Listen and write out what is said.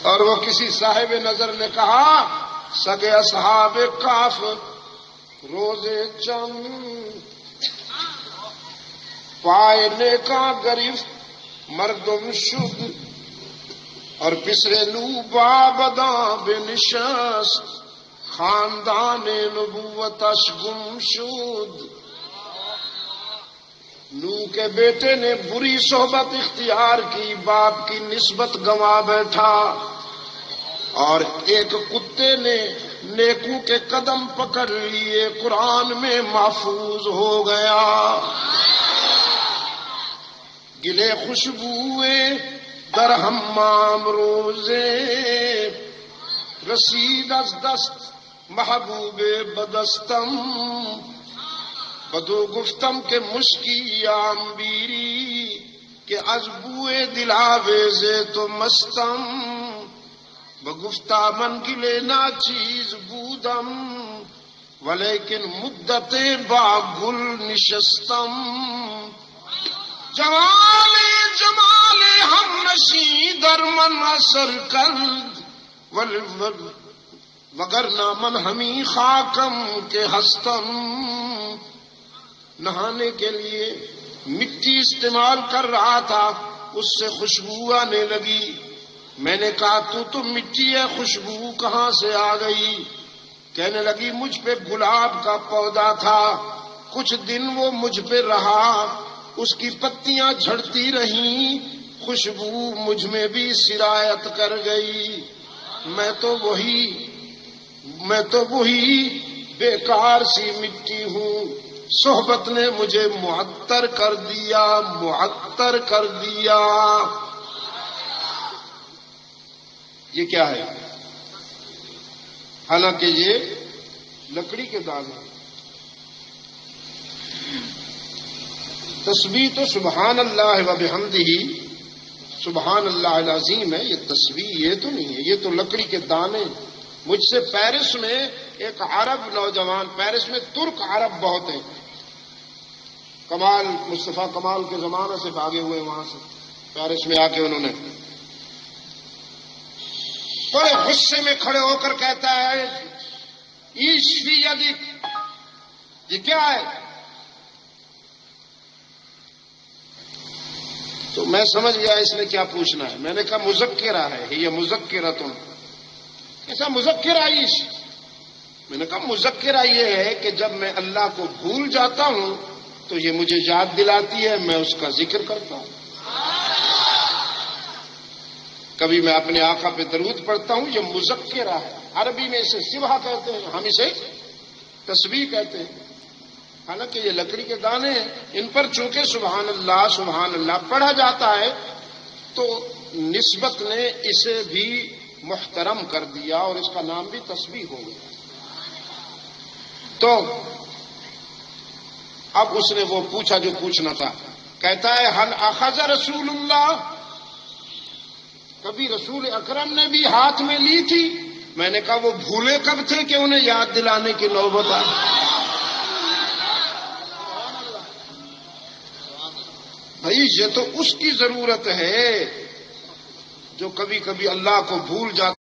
اور وہ کسی صاحب نظر نے کہا سگے اصحاب کاف روزے چند پائے کا گریف مردم شد اور پسرے لو بابداں بے نشست خاندان نبوت اشگم شد. نو کے بیٹے نے بری صحبت اختیار کی، باپ کی نسبت گنوا بیٹھا، اور ایک کتے نے نیکو کے قدم پکڑ لیے، قرآن میں محفوظ ہو گیا. گلے خوشبوئے در حمام روزے رسید از دست محبوب بدستم. بدو گفتم کہ مشکی آمبیری کہ از بوئے دلاویزے تو مستم. بگفتہ من گلے نا چیز بودم ولیکن مدت با گل نشستم. جمال ہم نشی در من اثر کرد وگرنہ من ہمی خاکم کے ہستم. نہانے کے لیے مٹی استعمال کر رہا تھا، اس سے خوشبو آنے لگی. میں نے کہا تو مٹی ہے، خوشبو کہاں سے آ گئی؟ کہنے لگی مجھ پہ گلاب کا پودا تھا، کچھ دن وہ مجھ پہ رہا، اس کی پتیاں جھڑتی رہیں، خوشبو مجھ میں بھی سرایت کر گئی. میں تو وہی بیکار سی مٹی ہوں، صحبت نے مجھے معطر کر دیا. یہ کیا ہے؟ حالانکہ یہ لکڑی کے دانے. تسبیح تو سبحان اللہ و بحمدہ سبحان اللہ العظیم ہے، یہ تسبیح یہ تو نہیں ہے، یہ تو لکڑی کے دانے. مجھ سے پیرس میں ایک عرب نوجوان، پیرس میں ترک عرب بہت ہیں، مصطفیٰ کمال کے زمانے سے بھاگے ہوئے وہاں سے پیرس میں آ کے انہوں نے بڑے غصے میں کھڑے ہو کر کہتا ہے ایشفی یدک، یہ کیا ہے؟ تو میں سمجھ گیا اس نے کیا پوچھنا ہے. میں نے کہا مذکرہ ہے، یہ مذکرہ تم. کیسا مذکرہ عیش؟ میں نے کہا مذکرہ یہ ہے کہ جب میں اللہ کو بھول جاتا ہوں تو یہ مجھے یاد دلاتی ہے، میں اس کا ذکر کرتا ہوں. کبھی میں اپنے آقا پہ درود پڑھتا ہوں، یہ مذکرہ ہے. عربی میں اسے سبحہ کہتے ہیں، ہم اسے تسبیح کہتے ہیں. حالانکہ یہ لکڑی کے دانے ہیں، ان پر چونکہ سبحان اللہ پڑھا جاتا ہے تو نسبت نے اسے بھی محترم کر دیا اور اس کا نام بھی تسبیح ہو گیا. تو اب اس نے وہ پوچھا جو پوچھنا تھا. کہتا ہے حل اخذ رسول اللہ، کبھی رسول اکرم نے بھی ہاتھ میں لی تھی؟ میں نے کہا وہ بھولے کب تھے کہ انہیں یاد دلانے کی نوبت آئی؟ بھائی یہ تو اس کی ضرورت ہے جو کبھی کبھی اللہ کو بھول جاتا